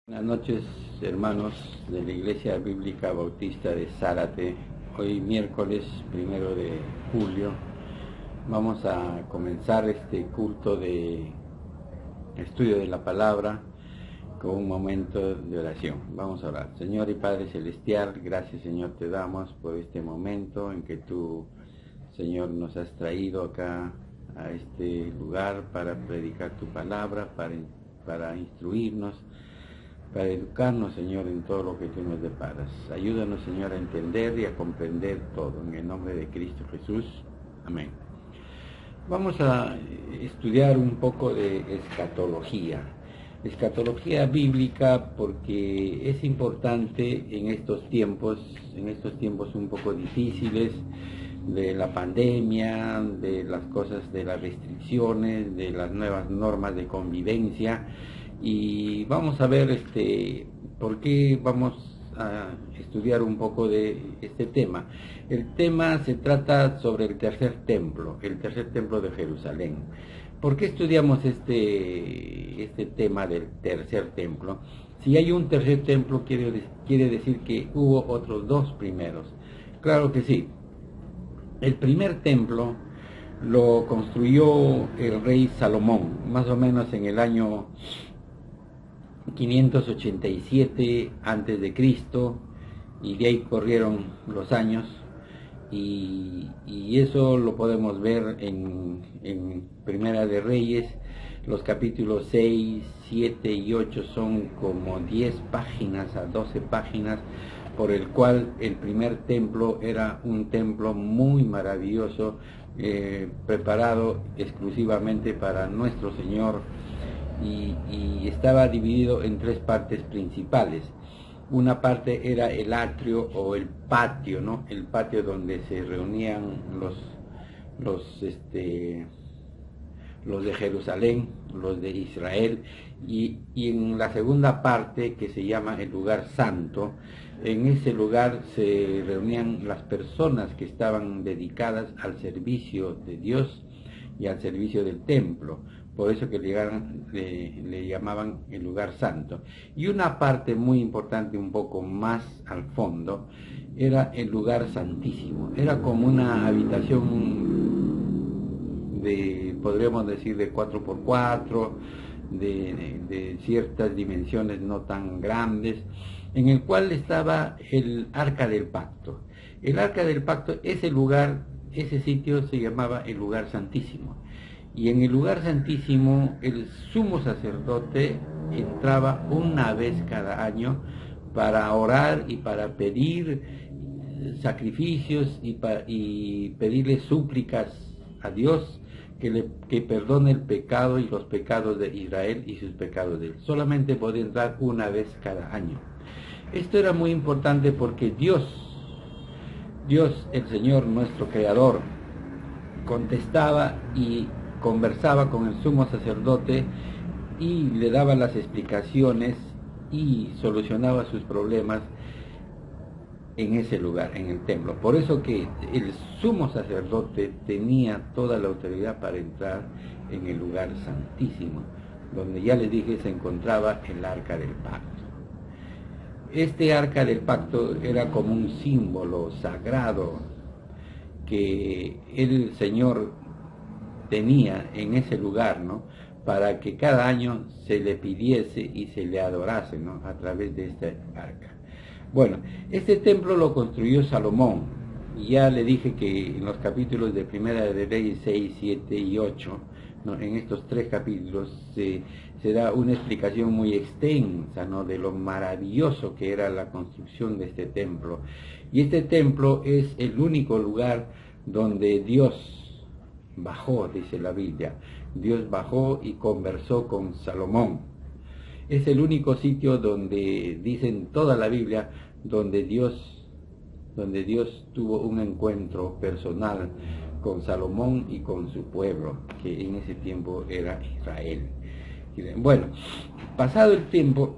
Buenas noches, hermanos de la Iglesia Bíblica Bautista de Zárate. Hoy miércoles 1 de julio vamos a comenzar este culto de estudio de la palabra con un momento de oración. Vamos a orar. Señor y Padre Celestial, gracias Señor te damos por este momento en que tú, Señor, nos has traído acá a este lugar para predicar tu palabra, para instruirnos, para educarnos, Señor, en todo lo que tú nos deparas. Ayúdanos, Señor, a entender y a comprender todo. En el nombre de Cristo Jesús. Amén. Vamos a estudiar un poco de escatología bíblica, porque es importante en estos tiempos un poco difíciles de la pandemia, de las cosas, de las restricciones, de las nuevas normas de convivencia. Y vamos a ver por qué vamos a estudiar un poco de este tema. El tema se trata sobre el tercer templo de Jerusalén. ¿Por qué estudiamos este tema del tercer templo? Si hay un tercer templo, quiere decir que hubo otros dos primeros. Claro que sí. El primer templo lo construyó el rey Salomón, más o menos en el año 587 antes de Cristo, y de ahí corrieron los años, y eso lo podemos ver en Primera de Reyes. Los capítulos 6, 7 y 8 son como 10 páginas a 12 páginas, por el cual el primer templo era un templo muy maravilloso, preparado exclusivamente para nuestro Señor, y estaba dividido en tres partes principales. Una parte era el atrio o el patio, ¿no? El patio donde se reunían los de Jerusalén, los de Israel, y en la segunda parte, que se llama el lugar santo, en ese lugar se reunían las personas que estaban dedicadas al servicio de Dios y al servicio del templo. Por eso que le llamaban el lugar santo. Y una parte muy importante, un poco más al fondo, era el lugar santísimo. Era como una habitación podríamos decir, de 4x4, de ciertas dimensiones no tan grandes, en el cual estaba el Arca del Pacto. El Arca del Pacto, ese sitio se llamaba el lugar santísimo. Y en el lugar santísimo el sumo sacerdote entraba una vez cada año para orar y para pedir sacrificios y pedirle súplicas a Dios que perdone el pecado y los pecados de Israel y sus pecados de él. Solamente podía entrar una vez cada año. Esto era muy importante porque Dios, el Señor, nuestro Creador, contestaba y conversaba con el sumo sacerdote y le daba las explicaciones y solucionaba sus problemas en ese lugar, en el templo. Por eso que el sumo sacerdote tenía toda la autoridad para entrar en el lugar santísimo, donde, ya les dije, se encontraba el Arca del Pacto. Este Arca del Pacto era como un símbolo sagrado que el Señor tenía en ese lugar, ¿no? Para que cada año se le pidiese y se le adorase, ¿no? A través de este arca. Bueno, este templo lo construyó Salomón, y ya le dije que en los capítulos de Primera de Reyes 6, 7 y 8, ¿no? En estos tres capítulos se da una explicación muy extensa, ¿no? De lo maravilloso que era la construcción de este templo. Y este templo es el único lugar donde Dios bajó, dice la Biblia. Dios bajó y conversó con Salomón. Es el único sitio donde, dicen toda la Biblia, donde Dios tuvo un encuentro personal con Salomón y con su pueblo, que en ese tiempo era Israel. Bueno, pasado el tiempo,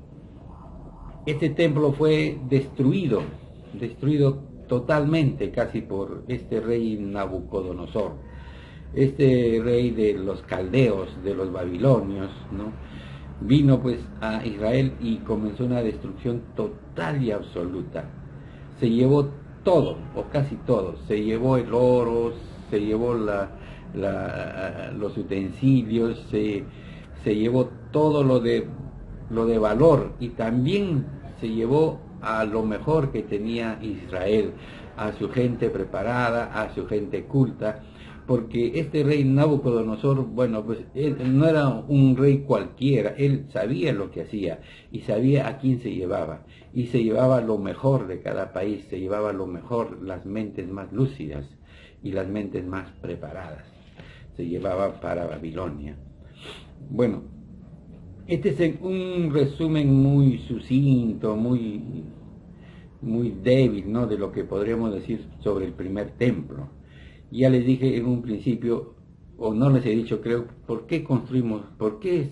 este templo fue destruido totalmente, casi, por este rey Nabucodonosor, este rey de los caldeos, de los babilonios, ¿no? vino pues a Israel y comenzó una destrucción total y absoluta. Se llevó todo, o casi todo. Se llevó el oro, se llevó los utensilios, se llevó todo lo de valor, y también se llevó a lo mejor que tenía Israel, a su gente preparada, a su gente culta, porque este rey Nabucodonosor, bueno, pues él no era un rey cualquiera, él sabía lo que hacía y sabía a quién se llevaba, y se llevaba lo mejor de cada país, se llevaba lo mejor, las mentes más lúcidas y las mentes más preparadas, se llevaba para Babilonia. Bueno, este es un resumen muy sucinto, muy débil, ¿no?, de lo que podríamos decir sobre el primer templo. Ya les dije en un principio, o no les he dicho, creo, por qué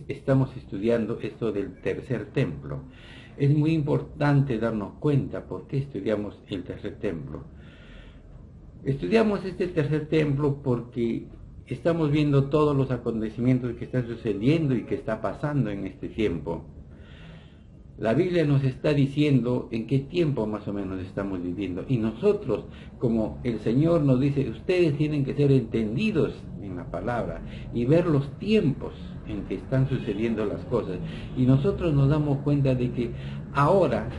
estamos estudiando esto del tercer templo. Es muy importante darnos cuenta por qué estudiamos el tercer templo. Estudiamos este tercer templo porque estamos viendo todos los acontecimientos que están sucediendo y que está pasando en este tiempo. La Biblia nos está diciendo en qué tiempo más o menos estamos viviendo, y nosotros, como el Señor nos dice, ustedes tienen que ser entendidos en la palabra y ver los tiempos en que están sucediendo las cosas, y nosotros nos damos cuenta de que ahora,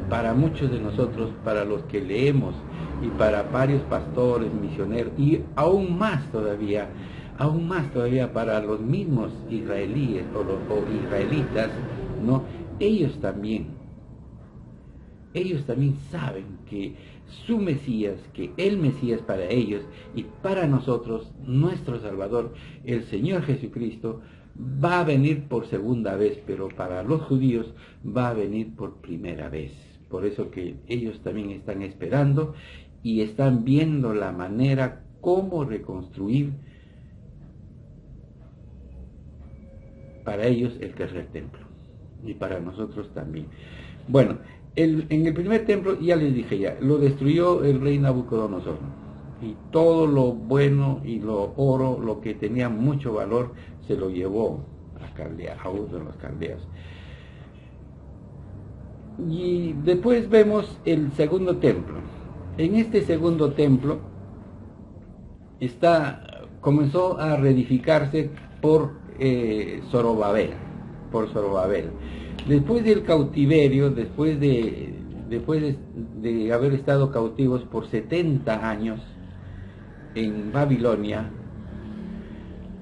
para muchos de nosotros, para los que leemos y para varios pastores, misioneros, y aún más todavía para los mismos israelíes o israelitas, ¿no? Ellos también saben que su Mesías, que el Mesías para ellos y para nosotros, nuestro Salvador, el Señor Jesucristo, va a venir por segunda vez, pero para los judíos va a venir por primera vez. Por eso que ellos también están esperando y están viendo la manera cómo reconstruir para ellos el tercer templo, y para nosotros también. Bueno, en el primer templo, ya les dije, lo destruyó el rey Nabucodonosor, y todo lo bueno y lo oro, lo que tenía mucho valor, se lo llevó a Caldea, a Ur de los Caldeos. Y después vemos el segundo templo. En este segundo templo comenzó a reedificarse por Zorobabel. Después del cautiverio, después de haber estado cautivos por 70 años en Babilonia,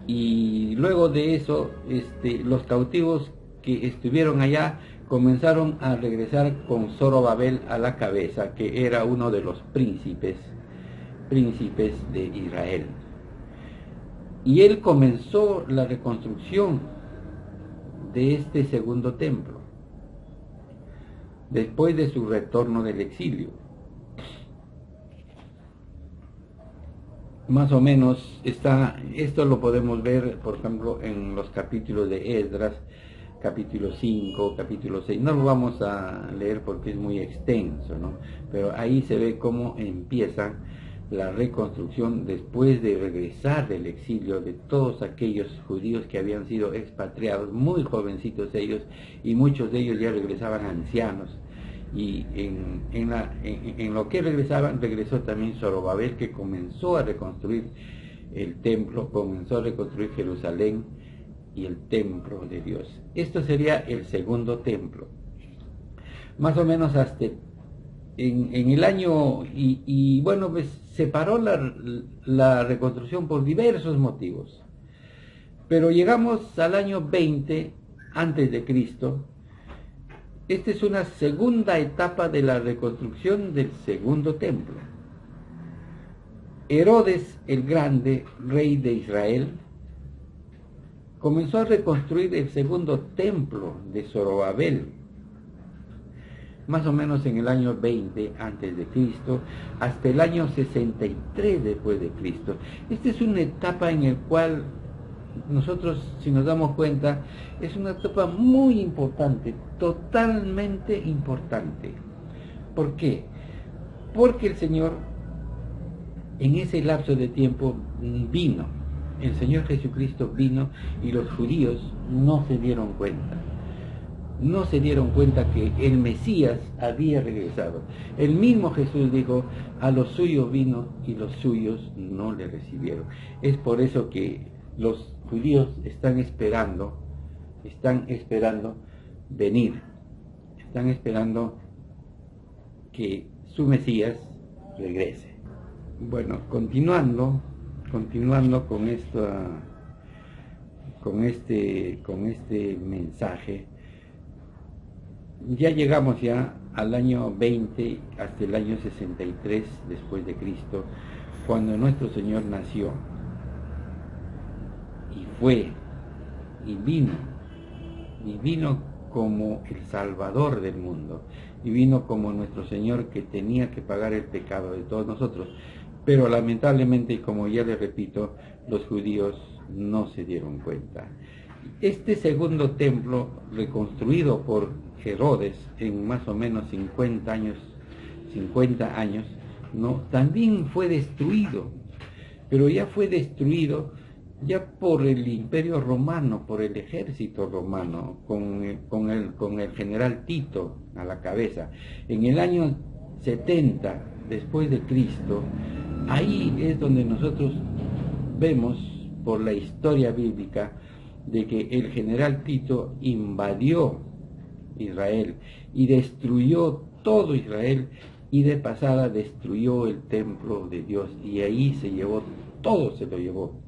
y luego de eso, los cautivos que estuvieron allá comenzaron a regresar con Zorobabel a la cabeza, que era uno de los príncipes de Israel. Y él comenzó la reconstrucción de este segundo templo, después de su retorno del exilio. Más o menos esto lo podemos ver, por ejemplo, en los capítulos de Esdras, capítulo 5, capítulo 6. No lo vamos a leer porque es muy extenso, ¿no? Pero ahí se ve cómo empieza la reconstrucción después de regresar del exilio de todos aquellos judíos que habían sido expatriados, muy jovencitos ellos, y muchos de ellos ya regresaban ancianos. Y en lo que regresó también Zorobabel, que comenzó a reconstruir el templo, comenzó a reconstruir Jerusalén y el templo de Dios. Esto sería el segundo templo. Más o menos hasta en el año, y bueno, pues se paró la reconstrucción por diversos motivos. Pero llegamos al año 20 antes de Cristo. Esta es una segunda etapa de la reconstrucción del segundo templo. Herodes el Grande, rey de Israel, comenzó a reconstruir el segundo templo de Zorobabel, más o menos en el año 20 antes de Cristo, hasta el año 63 después de Cristo. Esta es una etapa en la cual nosotros, si nos damos cuenta, es una etapa muy importante, totalmente importante. ¿Por qué? Porque el Señor en ese lapso de tiempo vino El Señor Jesucristo vino y los judíos no se dieron cuenta. No se dieron cuenta que el Mesías había regresado. El mismo Jesús dijo, a los suyos vino y los suyos no le recibieron. Es por eso que los judíos están esperando venir, están esperando que su Mesías regrese. Bueno, continuando con este mensaje, ya llegamos ya al año 20 hasta el año 63 después de Cristo, cuando nuestro Señor nació y fue y vino como el Salvador del mundo, y vino como nuestro Señor que tenía que pagar el pecado de todos nosotros. Pero lamentablemente, como ya les repito, los judíos no se dieron cuenta. Este segundo templo, reconstruido por Herodes en más o menos 50 años, ¿no? También fue destruido, pero ya fue destruido ya por el Imperio Romano, por el ejército romano, con el general Tito a la cabeza. En el año 70 después de Cristo, ahí es donde nosotros vemos por la historia bíblica de que el general Tito invadió Israel y destruyó todo Israel, y de pasada destruyó el templo de Dios, y ahí se llevó todo, se lo llevó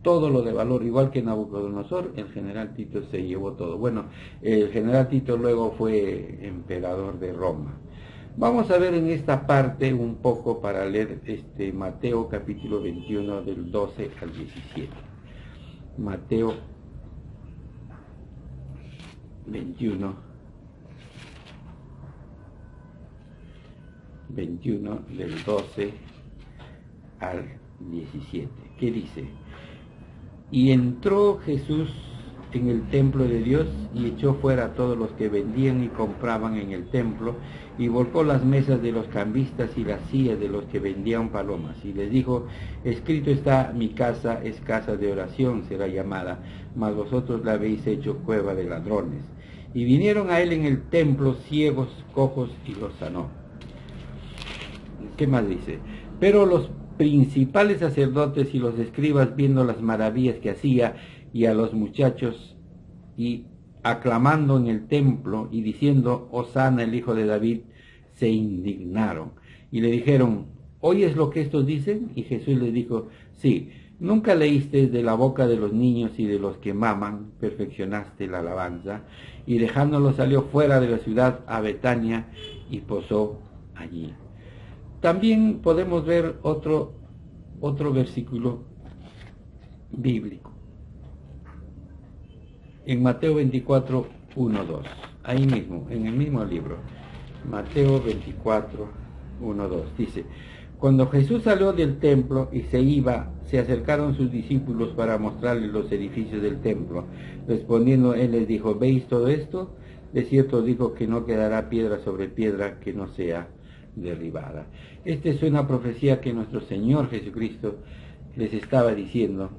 todo lo de valor, igual que Nabucodonosor. El general Tito se llevó todo. Bueno, el general Tito luego fue emperador de Roma. Vamos a ver en esta parte un poco para leer Mateo capítulo 21 del 12 al 17. Mateo 21 del 12 al 17. ¿Qué dice? Y entró Jesús en el templo de Dios y echó fuera a todos los que vendían y compraban en el templo, y volcó las mesas de los cambistas y las sillas de los que vendían palomas, y les dijo: escrito está, mi casa es casa de oración será llamada, mas vosotros la habéis hecho cueva de ladrones. Y vinieron a él en el templo ciegos, cojos, y los sanó. ¿Qué más dice? Pero los principales sacerdotes y los escribas, viendo las maravillas que hacía, y a los muchachos, y aclamando en el templo y diciendo: Hosana, el hijo de David, se indignaron y le dijeron: ¿oyes lo que estos dicen? Y Jesús les dijo: sí. ¿Nunca leíste de la boca de los niños y de los que maman perfeccionaste la alabanza? Y dejándolo salió fuera de la ciudad a Betania y posó allí. También podemos ver otro versículo bíblico en Mateo 24, 1, 2. Ahí mismo, en el mismo libro. Mateo 24, 1, 2. Dice: cuando Jesús salió del templo y se iba, se acercaron sus discípulos para mostrarles los edificios del templo. Respondiendo él les dijo: ¿veis todo esto? De cierto digo que no quedará piedra sobre piedra que no sea derribada. Esta es una profecía que nuestro Señor Jesucristo les estaba diciendo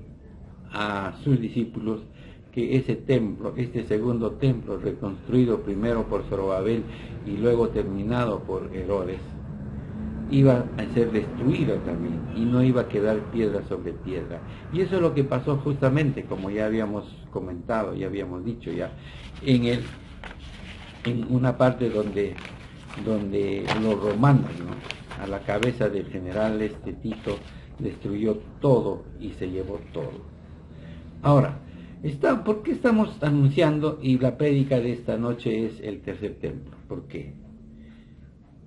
a sus discípulos, que ese templo, este segundo templo, reconstruido primero por Zorobabel y luego terminado por Herodes, iba a ser destruido también, y no iba a quedar piedra sobre piedra. Y eso es lo que pasó justamente, como ya habíamos comentado, ya habíamos dicho ya, en una parte donde los romanos, ¿no?, a la cabeza del general Tito, destruyó todo y se llevó todo. Ahora, ¿por qué estamos anunciando, y la prédica de esta noche es el tercer templo? ¿Por qué?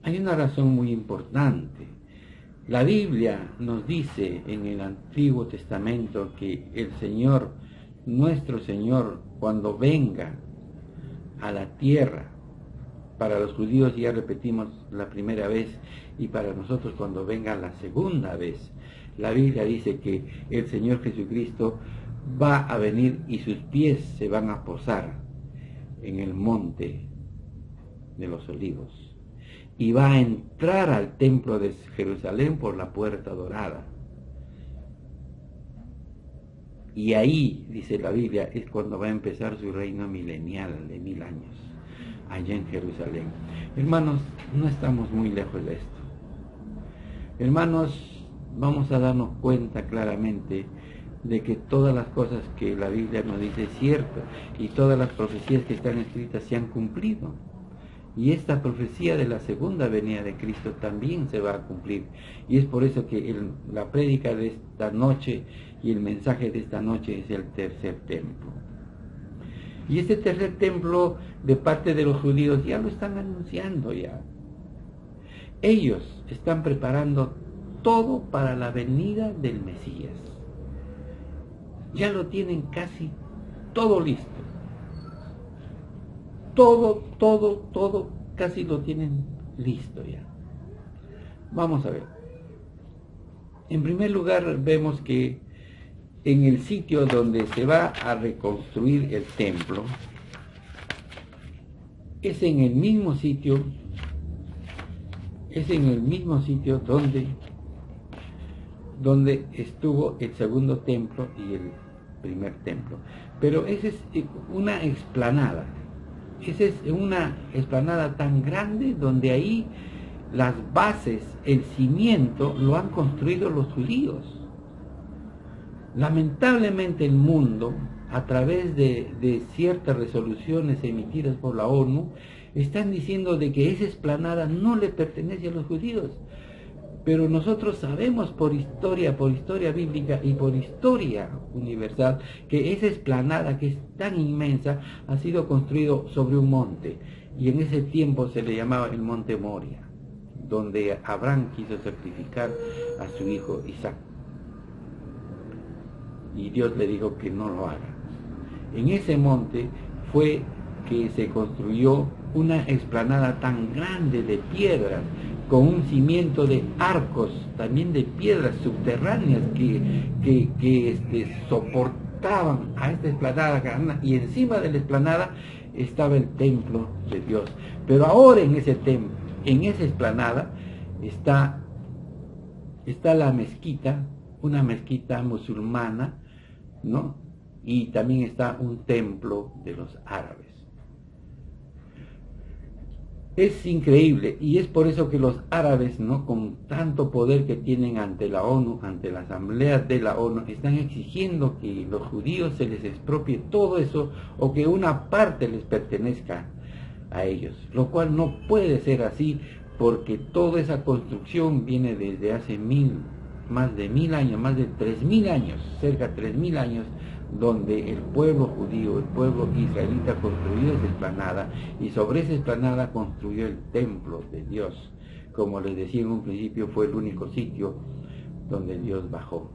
Hay una razón muy importante. La Biblia nos dice en el Antiguo Testamento que el Señor, nuestro Señor, cuando venga a la tierra, para los judíos, ya repetimos, la primera vez, y para nosotros cuando venga la segunda vez, la Biblia dice que el Señor Jesucristo va a venir y sus pies se van a posar en el monte de los olivos, y va a entrar al templo de Jerusalén por la puerta dorada. Y ahí, dice la Biblia, es cuando va a empezar su reino milenial de 1000 años, allá en Jerusalén. Hermanos, no estamos muy lejos de esto. Hermanos, vamos a darnos cuenta claramente de que todas las cosas que la Biblia nos dice es cierto, y todas las profecías que están escritas se han cumplido. Y esta profecía de la segunda venida de Cristo también se va a cumplir. Y es por eso que la prédica de esta noche y el mensaje de esta noche es el tercer templo. Y este tercer templo, de parte de los judíos, ya lo están anunciando ya. Ellos están preparando todo para la venida del Mesías. Ya lo tienen casi todo listo. Todo, casi lo tienen listo ya. Vamos a ver. En primer lugar, vemos que en el sitio donde se va a reconstruir el templo, es en el mismo sitio donde estuvo el segundo templo y el primer templo. Pero esa es una explanada. Esa es una explanada tan grande donde ahí las bases, el cimiento, lo han construido los judíos. Lamentablemente el mundo, a través de ciertas resoluciones emitidas por la ONU, están diciendo de que esa explanada no le pertenece a los judíos. Pero nosotros sabemos por historia bíblica y por historia universal, que esa explanada, que es tan inmensa, ha sido construido sobre un monte. Y en ese tiempo se le llamaba el monte Moria, donde Abraham quiso sacrificar a su hijo Isaac. Y Dios le dijo que no lo haga. En ese monte fue que se construyó una explanada tan grande de piedras, con un cimiento de arcos, también de piedras subterráneas que soportaban a esta explanada, y encima de la explanada estaba el templo de Dios. Pero ahora en esa explanada está la mezquita, una mezquita musulmana, ¿no? Y también está un templo de los árabes. Es increíble, y es por eso que los árabes, ¿no?, con tanto poder que tienen ante la ONU, ante la asamblea de la ONU, están exigiendo que los judíos se les expropie todo eso, o que una parte les pertenezca a ellos, lo cual no puede ser así, porque toda esa construcción viene desde hace más de 1000 años, más de 3000 años, cerca de 3000 años, donde el pueblo judío, el pueblo israelita construyó esa explanada, y sobre esa explanada construyó el templo de Dios. Como les decía en un principio, fue el único sitio donde Dios bajó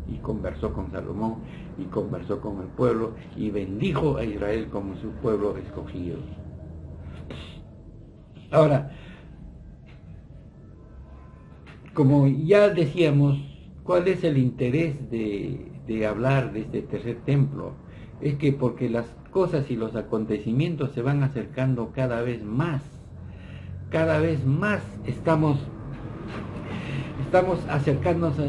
y conversó con Salomón y conversó con el pueblo y bendijo a Israel como su pueblo escogido. Ahora, como ya decíamos, ¿cuál es el interés de hablar de este tercer templo? Es que porque las cosas y los acontecimientos se van acercando cada vez más estamos acercándonos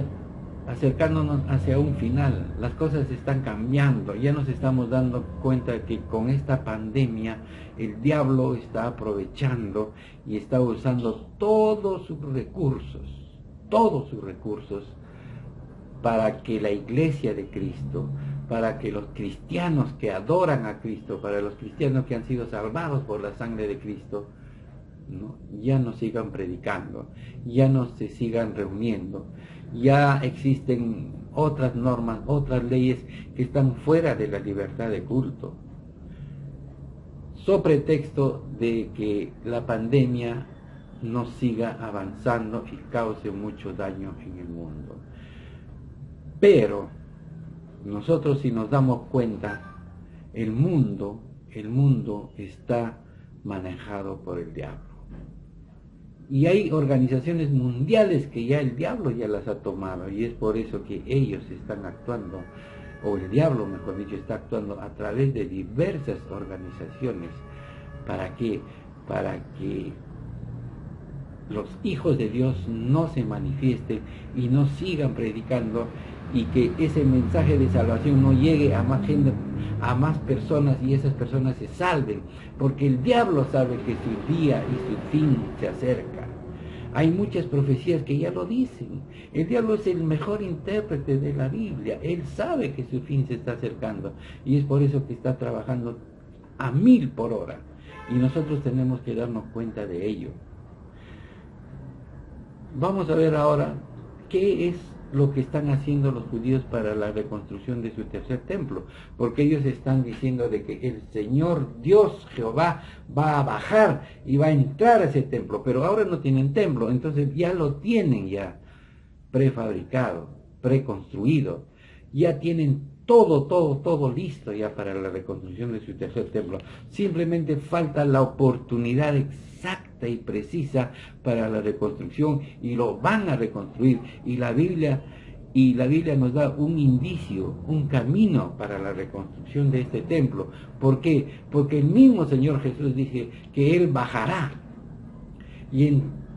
hacia un final. Las cosas están cambiando, ya nos estamos dando cuenta de que con esta pandemia el diablo está aprovechando y está usando todos sus recursos para que la iglesia de Cristo, para que los cristianos que adoran a Cristo, para los cristianos que han sido salvados por la sangre de Cristo, ¿no?, ya no sigan predicando, ya no se sigan reuniendo. Ya existen otras normas, otras leyes que están fuera de la libertad de culto, so pretexto de que la pandemia no siga avanzando y cause mucho daño en el mundo. Pero nosotros, si nos damos cuenta, el mundo está manejado por el diablo. Y hay organizaciones mundiales que ya el diablo ya las ha tomado, y es por eso que ellos están actuando, o el diablo, mejor dicho, está actuando a través de diversas organizaciones. ¿Para qué? Para que los hijos de Dios no se manifiesten y no sigan predicando, y que ese mensaje de salvación no llegue a más gente, a más personas, y esas personas se salven, porque el diablo sabe que su día y su fin se acerca. Hay muchas profecías que ya lo dicen. El diablo es el mejor intérprete de la Biblia. Él sabe que su fin se está acercando, y es por eso que está trabajando a 1000 por hora, y nosotros tenemos que darnos cuenta de ello. Vamos a ver ahora qué es lo que están haciendo los judíos para la reconstrucción de su tercer templo, porque ellos están diciendo de que el Señor Dios Jehová va a bajar y va a entrar a ese templo, pero ahora no tienen templo, entonces ya lo tienen ya prefabricado, preconstruido, ya tienen todo listo ya para la reconstrucción de su tercer templo. Simplemente falta la oportunidad exacta y precisa para la reconstrucción, y lo van a reconstruir, y la Biblia nos da un indicio, un camino para la reconstrucción de este templo. ¿Por qué? Porque el mismo Señor Jesús dice que Él bajará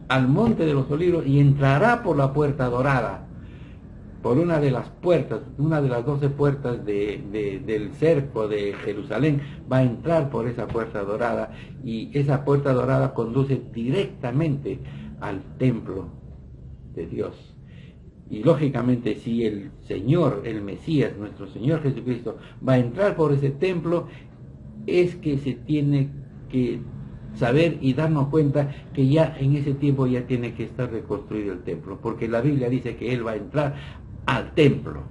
al monte de los olivos y entrará por la puerta dorada, por una de las puertas, una de las 12 puertas del cerco de Jerusalén. Va a entrar por esa puerta dorada, y esa puerta dorada conduce directamente al templo de Dios. Y lógicamente, si el Señor, el Mesías, nuestro Señor Jesucristo, va a entrar por ese templo, es que se tiene que saber y darnos cuenta que ya en ese tiempo ya tiene que estar reconstruido el templo, porque la Biblia dice que Él va a entrar al templo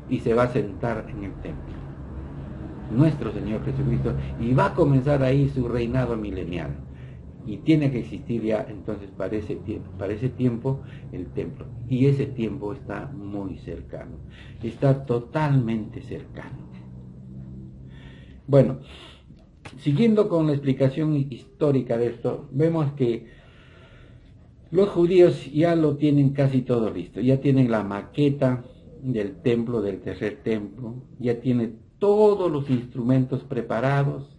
y se va a sentar en el templo, nuestro Señor Jesucristo, y va a comenzar ahí su reinado milenial, y tiene que existir ya entonces para ese tiempo el templo, y ese tiempo está muy cercano, está totalmente cercano. Bueno, siguiendo con la explicación histórica de esto, vemos que los judíos ya lo tienen casi todo listo, ya tienen la maqueta del templo, del tercer templo, ya tienen todos los instrumentos preparados,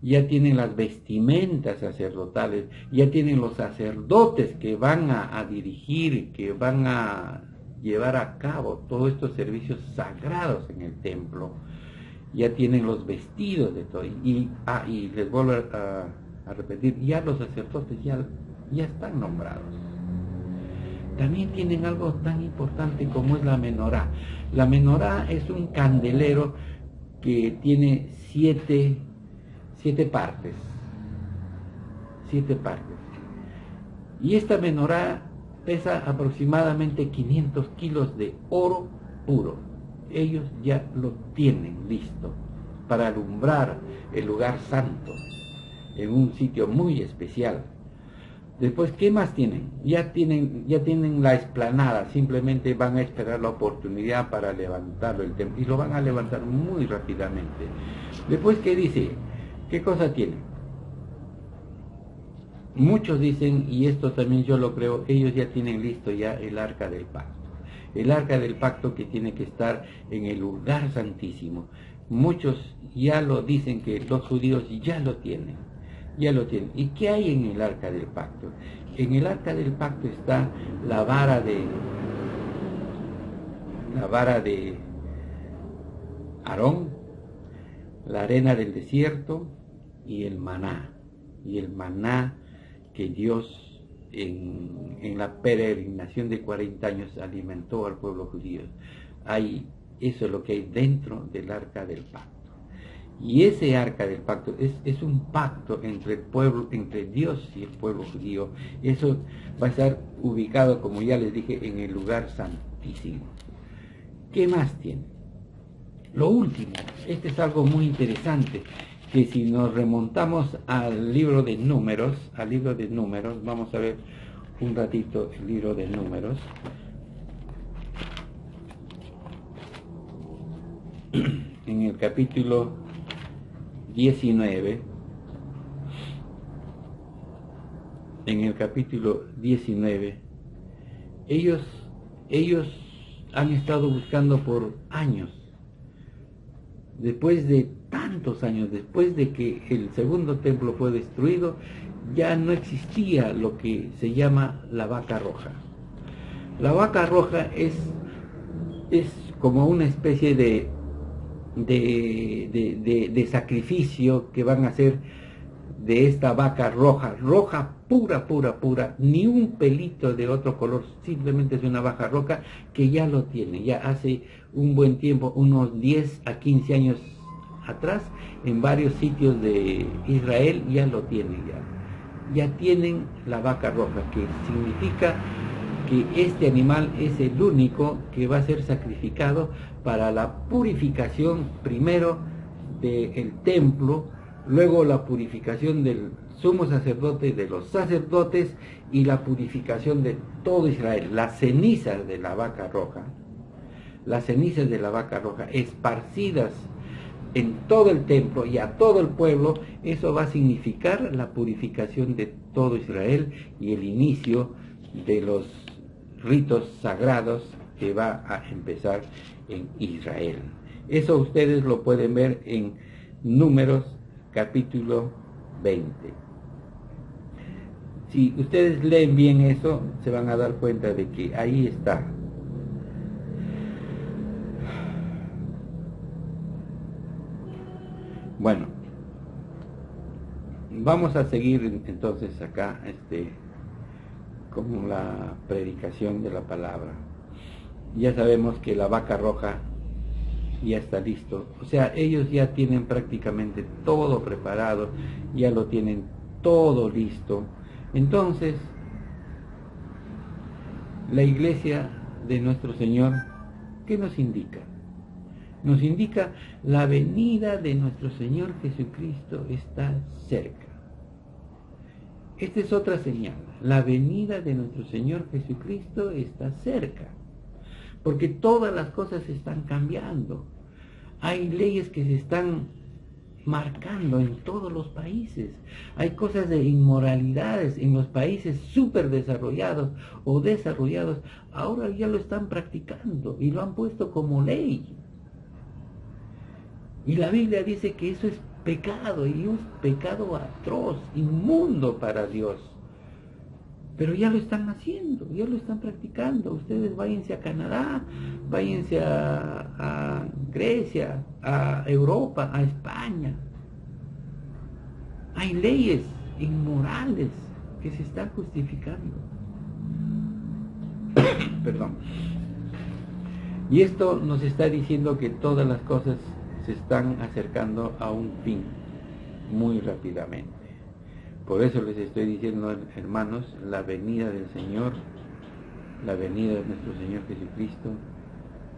ya tienen las vestimentas sacerdotales, ya tienen los sacerdotes que van a dirigir, que van a llevar a cabo todos estos servicios sagrados en el templo, ya tienen los vestidos de todo, y les vuelvo a repetir, ya los sacerdotes ya están nombrados. También tienen algo tan importante como es la menorá. La menorá es un candelero que tiene siete partes. 7 partes. Y esta menorá pesa aproximadamente 500 kilos de oro puro. Ellos ya lo tienen listo para alumbrar el lugar santo en un sitio muy especial. Después, ¿qué más tienen? Ya tienen la explanada, simplemente van a esperar la oportunidad para levantarlo el templo, y lo van a levantar muy rápidamente. Después, ¿qué dice? ¿Qué cosa tienen? Muchos dicen, y esto también yo lo creo, ellos ya tienen listo ya el arca del pacto. El arca del pacto que tiene que estar en el lugar santísimo. Muchos ya lo dicen, que los judíos ya lo tienen. ¿Y qué hay en el arca del pacto? En el arca del pacto está la vara de Aarón, la arena del desierto y el maná. Y el maná que Dios en la peregrinación de 40 años alimentó al pueblo judío. Eso es lo que hay dentro del arca del pacto. Y ese arca del pacto es un pacto entre el pueblo, entre Dios y el pueblo judío. Eso va a estar ubicado, como ya les dije, en el lugar santísimo. ¿Qué más tiene? Lo último, este es algo muy interesante, que si nos remontamos al libro de Números, vamos a ver un ratito el libro de Números. En el capítulo 19, ellos han estado buscando por años, después de tantos años, después de que el segundo templo fue destruido, ya no existía lo que se llama la vaca roja. La vaca roja es es como una especie de sacrificio que van a hacer de esta vaca roja, pura, pura, pura, ni un pelito de otro color, simplemente es una vaca roja que ya lo tiene, ya hace un buen tiempo, unos 10 a 15 años atrás, en varios sitios de Israel ya lo tienen, ya tienen la vaca roja, que significa que este animal es el único que va a ser sacrificado para la purificación primero del templo, luego la purificación del sumo sacerdote, de los sacerdotes, y la purificación de todo Israel. Las cenizas de la vaca roja esparcidas en todo el templo y a todo el pueblo, eso va a significar la purificación de todo Israel y el inicio de los ritos sagrados que va a empezar en Israel. Eso ustedes lo pueden ver en Números capítulo 20. Si ustedes leen bien eso, se van a dar cuenta de que ahí está. Bueno, vamos a seguir entonces acá con la predicación de la palabra. Ya sabemos que la vaca roja ya está listo, o sea, ellos ya tienen prácticamente todo preparado, ya lo tienen todo listo. Entonces, la iglesia de nuestro Señor, ¿qué nos indica? Nos indica la venida de nuestro Señor Jesucristo está cerca. Esta es otra señal, la venida de nuestro Señor Jesucristo está cerca, porque todas las cosas están cambiando. Hay leyes que se están marcando en todos los países. Hay cosas de inmoralidades en los países súper desarrollados o desarrollados. Ahora ya lo están practicando y lo han puesto como ley. Y la Biblia dice que eso es pecado, y un pecado atroz, inmundo para Dios. Pero ya lo están haciendo, ya lo están practicando. Ustedes váyanse a Canadá, váyanse a Grecia, a Europa, a España. Hay leyes inmorales que se están justificando. Perdón. Y esto nos está diciendo que todas las cosas se están acercando a un fin muy rápidamente. Por eso les estoy diciendo, hermanos, la venida del Señor, la venida de nuestro Señor Jesucristo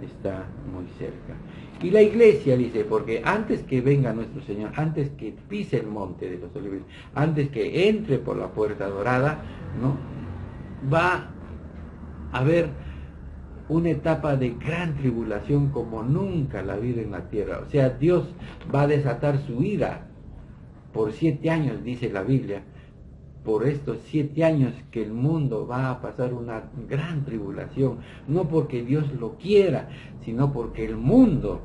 está muy cerca. Y la iglesia dice, porque antes que venga nuestro Señor, antes que pise el monte de los olivos, antes que entre por la puerta dorada, ¿no?, va a haber una etapa de gran tribulación como nunca la ha habido en la tierra. O sea, Dios va a desatar su ira por 7 años, dice la Biblia, por estos 7 años que el mundo va a pasar una gran tribulación, no porque Dios lo quiera, sino porque el mundo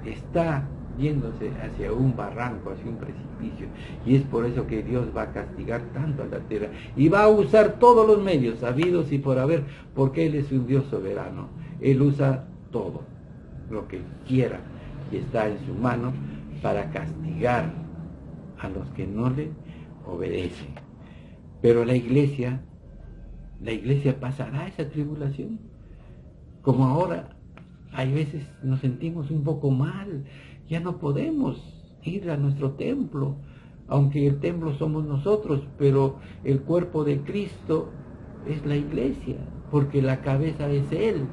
está yéndose hacia un barranco, hacia un precipicio, y es por eso que Dios va a castigar tanto a la tierra, y va a usar todos los medios habidos y por haber, porque Él es un Dios soberano. Él usa todo lo que quiera y está en su mano para castigar a los que no le obedecen. Pero la iglesia pasará esa tribulación. Como ahora, hay veces nos sentimos un poco mal, ya no podemos ir a nuestro templo, aunque el templo somos nosotros, pero el cuerpo de Cristo es la iglesia, porque la cabeza es Él.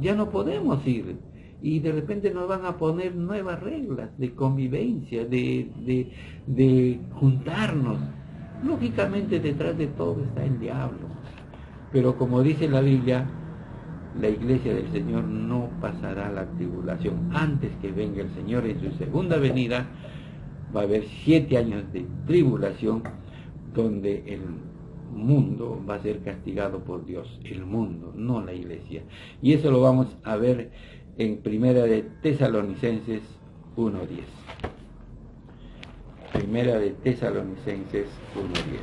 Ya no podemos ir. Y de repente nos van a poner nuevas reglas de convivencia, de juntarnos. Lógicamente detrás de todo está el diablo. Pero como dice la Biblia, la iglesia del Señor no pasará la tribulación. Antes que venga el Señor en su segunda venida, va a haber 7 años de tribulación donde el mundo va a ser castigado por Dios. El mundo, no la iglesia. Y eso lo vamos a ver en Primera de Tesalonicenses 1:10. Primera de Tesalonicenses 1:10.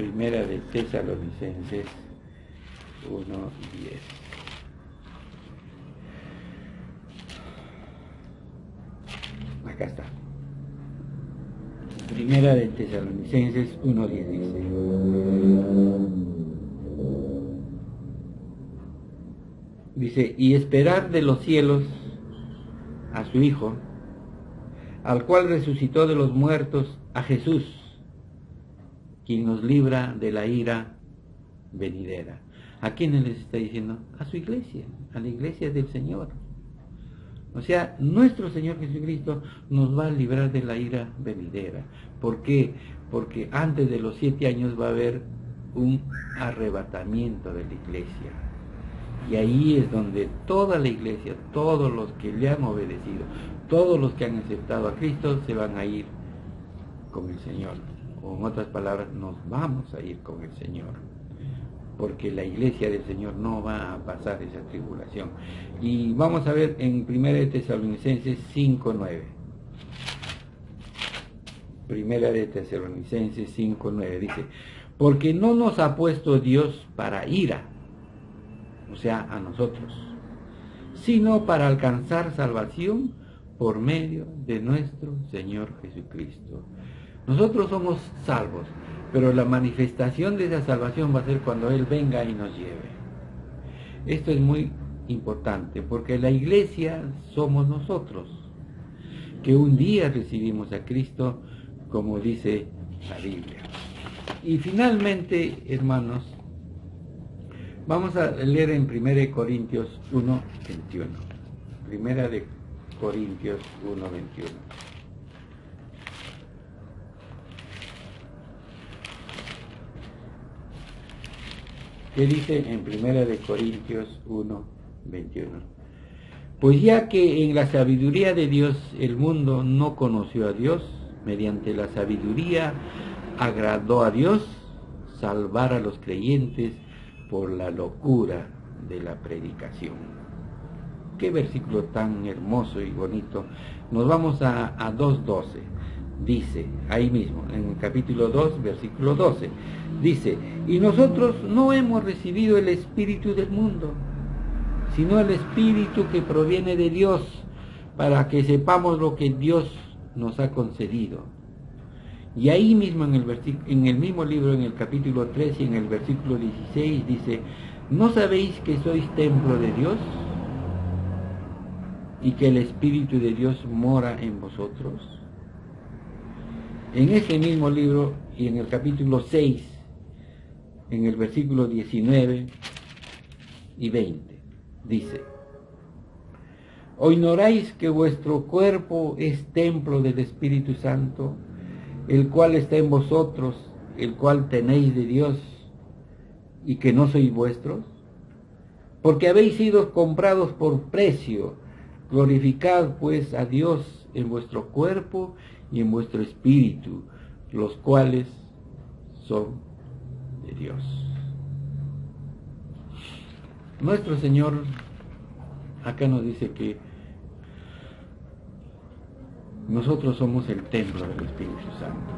Primera de Tesalonicenses 1:10. Acá está. Primera de Tesalonicenses 1:10 dice, y esperar de los cielos a su Hijo, al cual resucitó de los muertos, a Jesús, quien nos libra de la ira venidera. ¿A quién les está diciendo? A su iglesia, a la iglesia del Señor. O sea, nuestro Señor Jesucristo nos va a librar de la ira venidera. ¿Por qué? Porque antes de los 7 años va a haber un arrebatamiento de la iglesia. Y ahí es donde toda la iglesia, todos los que le han obedecido, todos los que han aceptado a Cristo, se van a ir con el Señor. O en otras palabras, nos vamos a ir con el Señor. Porque la iglesia del Señor no va a pasar esa tribulación. Y vamos a ver en 1 Tesalonicenses 5:9. 1 Tesalonicenses 5:9 dice, porque no nos ha puesto Dios para ira, o sea, a nosotros, sino para alcanzar salvación por medio de nuestro Señor Jesucristo. Nosotros somos salvos, pero la manifestación de esa salvación va a ser cuando Él venga y nos lleve. Esto es muy importante, porque la iglesia somos nosotros, que un día recibimos a Cristo, como dice la Biblia. Y finalmente, hermanos, vamos a leer en 1 Corintios 1:21. 1 de Corintios 1:21. ¿Qué dice en 1 de Corintios 1:21? Pues ya que en la sabiduría de Dios el mundo no conoció a Dios, mediante la sabiduría agradó a Dios salvar a los creyentes por la locura de la predicación. Qué versículo tan hermoso y bonito. Nos vamos a 2:12. Dice, ahí mismo, en el capítulo 2, versículo 12, dice, y nosotros no hemos recibido el espíritu del mundo, sino el espíritu que proviene de Dios, para que sepamos lo que Dios nos ha concedido. Y ahí mismo en el mismo libro, en el capítulo 3 y en el versículo 16, dice, ¿no sabéis que sois templo de Dios y que el Espíritu de Dios mora en vosotros? En ese mismo libro y en el capítulo 6, en el versículo 19 y 20, dice, ¿o ignoráis que vuestro cuerpo es templo del Espíritu Santo, el cual está en vosotros, el cual tenéis de Dios, y que no sois vuestros? Porque habéis sido comprados por precio. Glorificad pues a Dios en vuestro cuerpo y en vuestro espíritu, los cuales son de Dios. Nuestro Señor acá nos dice que nosotros somos el templo del Espíritu Santo.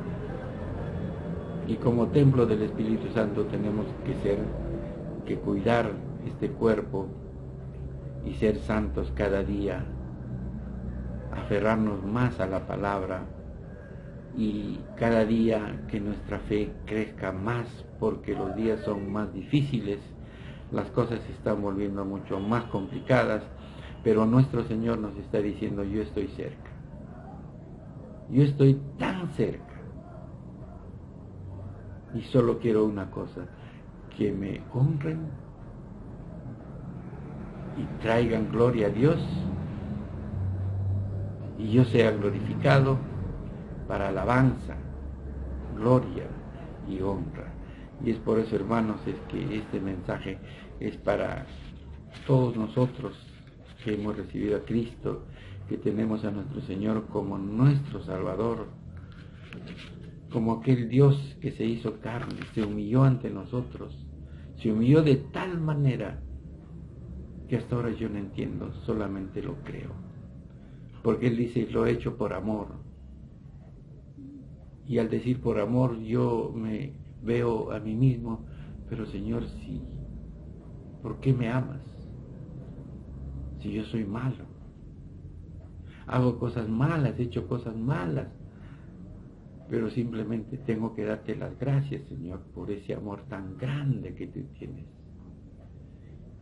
Y como templo del Espíritu Santo tenemos que cuidar este cuerpo y ser santos cada día, aferrarnos más a la palabra y cada día que nuestra fe crezca más, porque los días son más difíciles, las cosas se están volviendo mucho más complicadas, pero nuestro Señor nos está diciendo, yo estoy cerca. Yo estoy tan cerca y solo quiero una cosa, que me honren y traigan gloria a Dios y yo sea glorificado para alabanza, gloria y honra. Y es por eso, hermanos, es que este mensaje es para todos nosotros que hemos recibido a Cristo, que tenemos a nuestro Señor como nuestro Salvador, como aquel Dios que se hizo carne, se humilló ante nosotros, se humilló de tal manera que hasta ahora yo no entiendo, solamente lo creo, porque Él dice, lo he hecho por amor, y al decir por amor yo me veo a mí mismo, pero Señor, sí, ¿por qué me amas? Si yo soy malo, hago cosas malas, he hecho cosas malas, pero simplemente tengo que darte las gracias, Señor, por ese amor tan grande que tú tienes.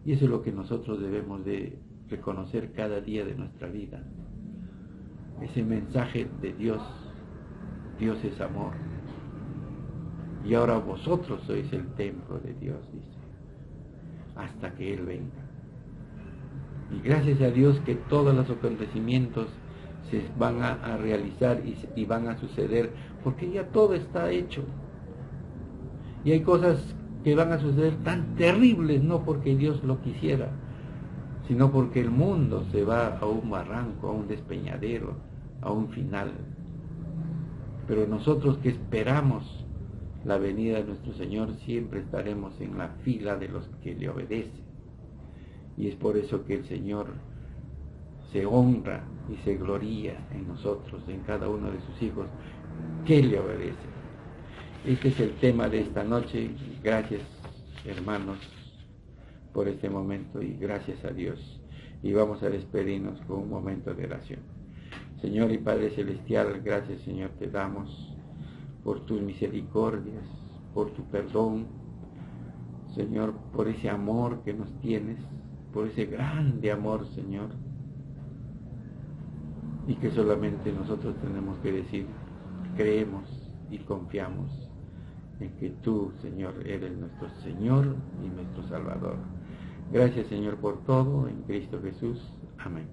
Y eso es lo que nosotros debemos de reconocer cada día de nuestra vida. Ese mensaje de Dios, Dios es amor. Y ahora vosotros sois el templo de Dios, dice, hasta que Él venga. Y gracias a Dios que todos los acontecimientos se van a realizar y van a suceder, porque ya todo está hecho. Y hay cosas que van a suceder tan terribles, no porque Dios lo quisiera, sino porque el mundo se va a un barranco, a un despeñadero, a un final. Pero nosotros que esperamos la venida de nuestro Señor, siempre estaremos en la fila de los que le obedecen. Y es por eso que el Señor se honra y se gloria en nosotros, en cada uno de sus hijos que le obedecen. Este es el tema de esta noche. Gracias, hermanos, por este momento y gracias a Dios. Y vamos a despedirnos con un momento de oración. Señor y Padre Celestial, gracias, Señor, te damos por tus misericordias, por tu perdón, Señor, por ese amor que nos tienes, por ese grande amor, Señor, y que solamente nosotros tenemos que decir, creemos y confiamos en que tú, Señor, eres nuestro Señor y nuestro Salvador. Gracias, Señor, por todo, en Cristo Jesús. Amén.